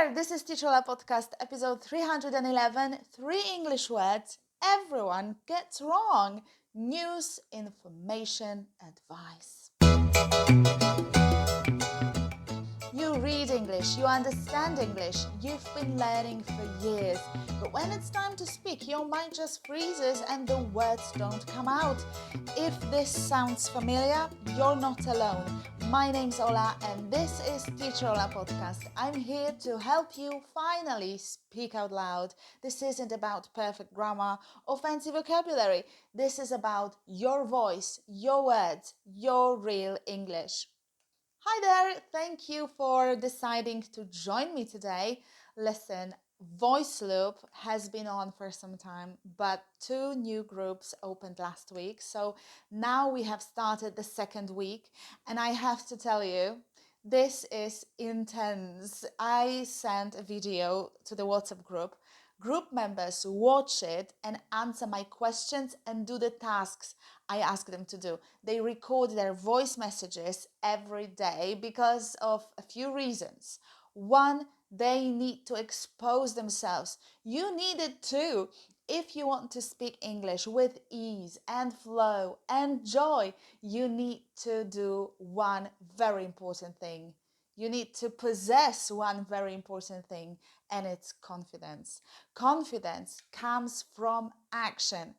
there, this is Teacher Podcast, episode 311, 3 English words everyone gets wrong. News, information, advice. You read English, you understand English, you've been learning for years. But when it's time to speak, your mind just freezes and the words don't come out. If this sounds familiar, you're not alone. My name's Ola and this is Teacher Ola Podcast. I'm here to help you finally speak out loud. This isn't about perfect grammar or fancy vocabulary. This is about your voice, your words, your real English. Hi there, thank you for deciding to join me today. Listen, Voice Loop has been on for some time, but 2 new groups opened last week. So now we have started the second week, and I have to tell you, this is intense. I sent a video to the WhatsApp group. Group members watch it and answer my questions and do the tasks I ask them to do. They record their voice messages every day because of a few reasons. One, they need to expose themselves. You need it too. If you want to speak English with ease and flow and joy, you need to do one very important thing. You need to possess one very important thing, and it's confidence. Confidence comes from action,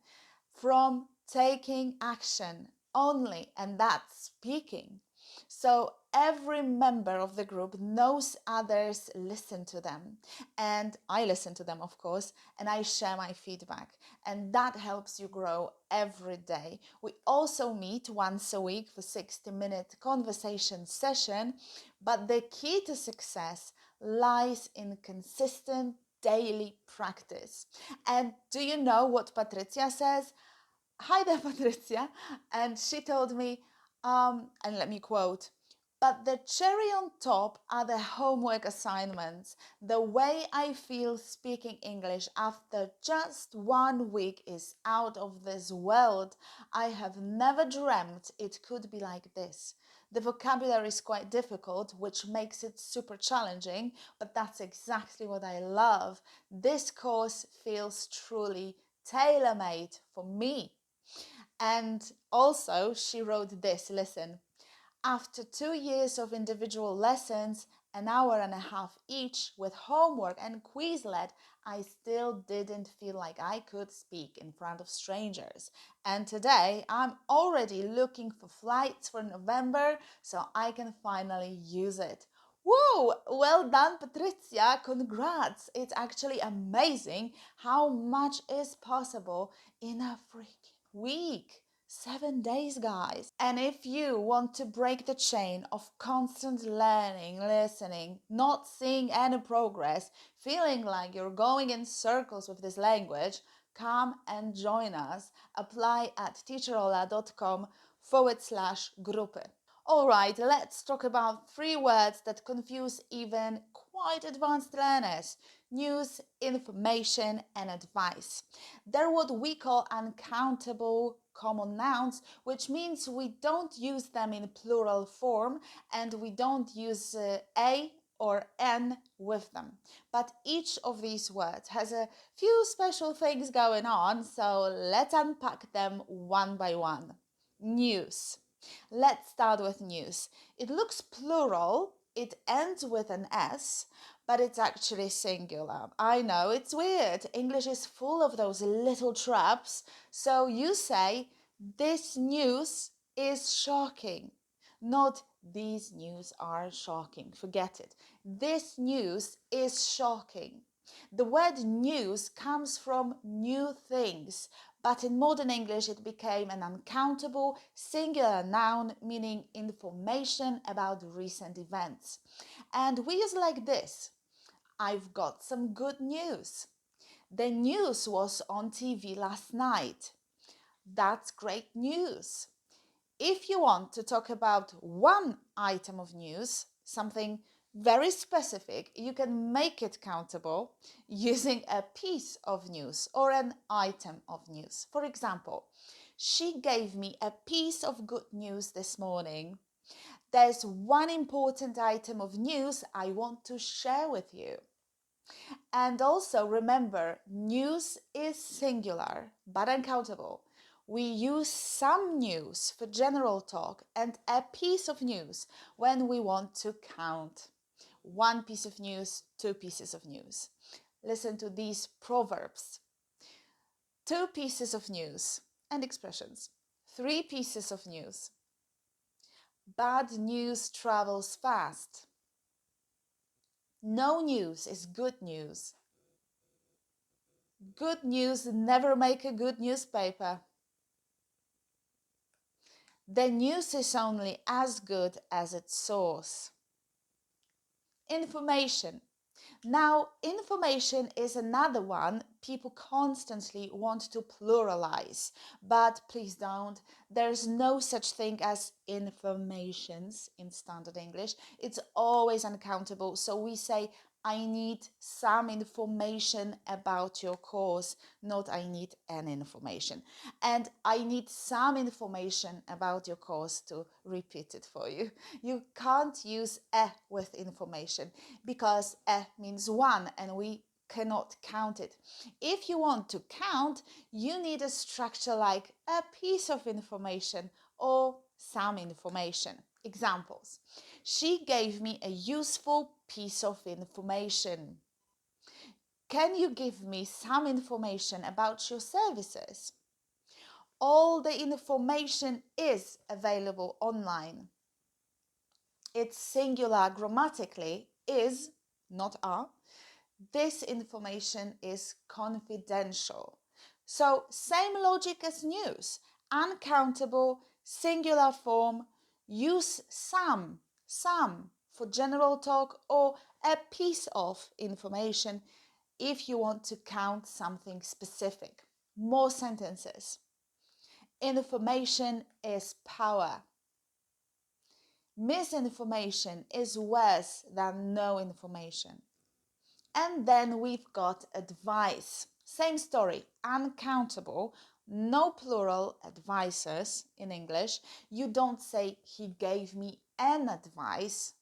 from taking action only, and that's speaking. So every member of the group knows others listen to them, and I listen to them, of course, and I share my feedback, and that helps you grow every day. We also meet once a week for 60-minute conversation session, but the key to success lies in consistent daily practice. And do you know what Patricia says? Hi there, Patricia. And she told me, and let me quote, but the cherry on top are the homework assignments. The way I feel speaking English after just 1 week is out of this world. I have never dreamt it could be like this. The vocabulary is quite difficult, which makes it super challenging, but that's exactly what I love. This course feels truly tailor-made for me. And also, she wrote this, listen. After 2 years of individual lessons, an hour and a half each with homework and Quizlet, I still didn't feel like I could speak in front of strangers. And today, I'm already looking for flights for November so I can finally use it. Whoa, well done, Patricia. Congrats. It's actually amazing how much is possible in a freaking week. 7 days, guys. And if you want to break the chain of constant learning, listening, not seeing any progress, feeling like you're going in circles with this language, come and join us. Apply at teacherola.com/grupy. All right, let's talk about 3 words that confuse even quite advanced learners: news, information, and advice. They're what we call uncountable common nouns, which means we don't use them in plural form and we don't use a or n with them. But each of these words has a few special things going on, so let's unpack them one by one. News. Let's start with news. It looks plural, it ends with an S, but it's actually singular. I know, it's weird. English is full of those little traps. So you say, this news is shocking. Not these news are shocking. Forget it. This news is shocking. The word news comes from new things, but in modern English it became an uncountable singular noun meaning information about recent events. And we use like this: I've got some good news. The news was on TV last night. That's great news. If you want to talk about one item of news, something very specific, you can make it countable using a piece of news or an item of news. For example, she gave me a piece of good news this morning. There's one important item of news I want to share with you. And also remember, news is singular but uncountable. We use some news for general talk and a piece of news when we want to count. One piece of news, two pieces of news. Listen to these proverbs. Two pieces of news and expressions. Three pieces of news. Bad news travels fast. No news is good news. Good news never make a good newspaper. The news is only as good as its source. Information. Now, information is another one people constantly want to pluralize, but please don't. There's no such thing as informations in standard English. It's always uncountable, so we say I need some information about your course, not I need an information. And I need some information about your course to repeat it for you. You can't use a with information because a means one and we cannot count it. If you want to count, you need a structure like a piece of information or some information. Examples. She gave me a useful piece of information. Can you give me some information about your services? All the information is available online. It's singular grammatically, is, not are. This information is confidential. So, same logic as news. Uncountable, singular form. Use some for general talk or a piece of information if you want to count something specific. More sentences. Information is power. Misinformation is worse than no information. And then we've got advice. Same story, uncountable, no plural advices in English. You don't say he gave me an advice.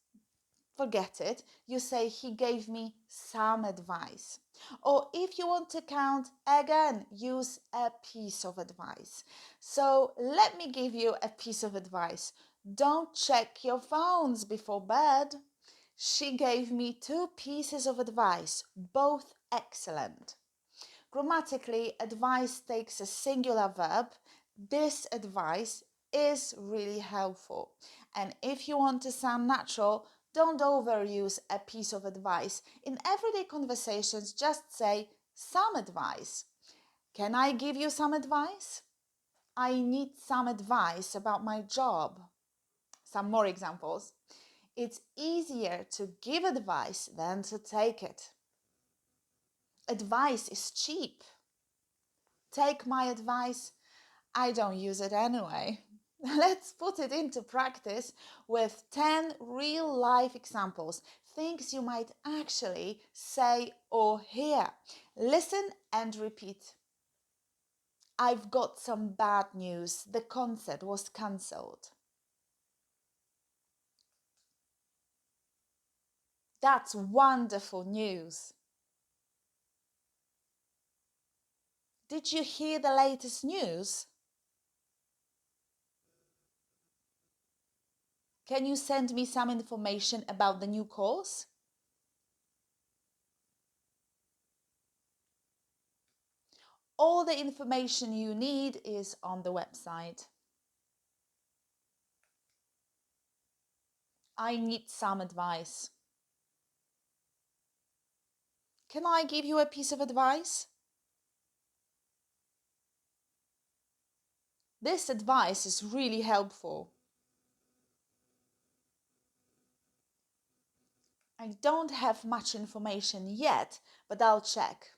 Forget it. You say he gave me some advice. Or if you want to count, again, use a piece of advice. So let me give you a piece of advice. Don't check your phones before bed. She gave me two pieces of advice, both excellent. Grammatically, advice takes a singular verb. This advice is really helpful. And if you want to sound natural, don't overuse a piece of advice. In everyday conversations, just say some advice. Can I give you some advice? I need some advice about my job. Some more examples. It's easier to give advice than to take it. Advice is cheap. Take my advice. I don't use it anyway. Let's put it into practice with 10 real life examples, things you might actually say or hear. Listen and repeat. I've got some bad news. The concert was cancelled. That's wonderful news. Did you hear the latest news? Can you send me some information about the new course? All the information you need is on the website. I need some advice. Can I give you a piece of advice? This advice is really helpful. I don't have much information yet, but I'll check.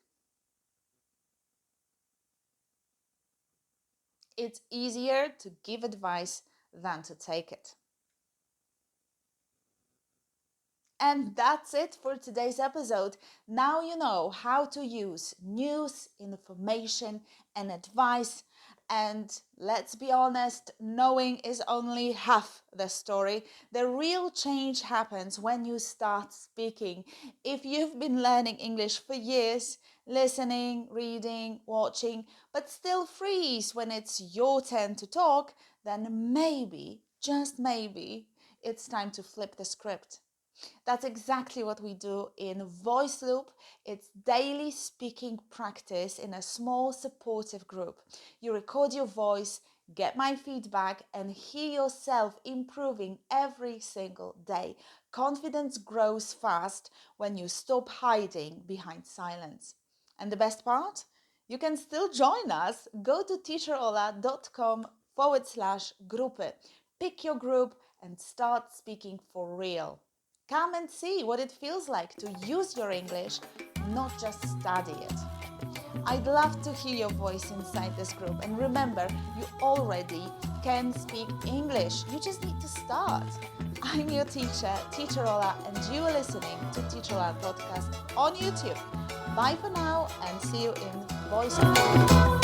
It's easier to give advice than to take it. And that's it for today's episode. Now you know how to use news, information, and advice And let's be honest, knowing is only half the story. The real change happens when you start speaking. If you've been learning English for years, listening, reading, watching, but still freeze when it's your turn to talk, then maybe, just maybe, it's time to flip the script. That's exactly what we do in Voice Loop. It's daily speaking practice in a small supportive group. You record your voice, get my feedback, and hear yourself improving every single day. Confidence grows fast when you stop hiding behind silence. And the best part? You can still join us. Go to teacherola.com/grupy. Pick your group and start speaking for real. Come and see what it feels like to use your English, not just study it. I'd love to hear your voice inside this group. And remember, you already can speak English. You just need to start. I'm your teacher, Teacher Ola, and you are listening to Teacher Ola podcast on YouTube. Bye for now and see you in Voice Loop.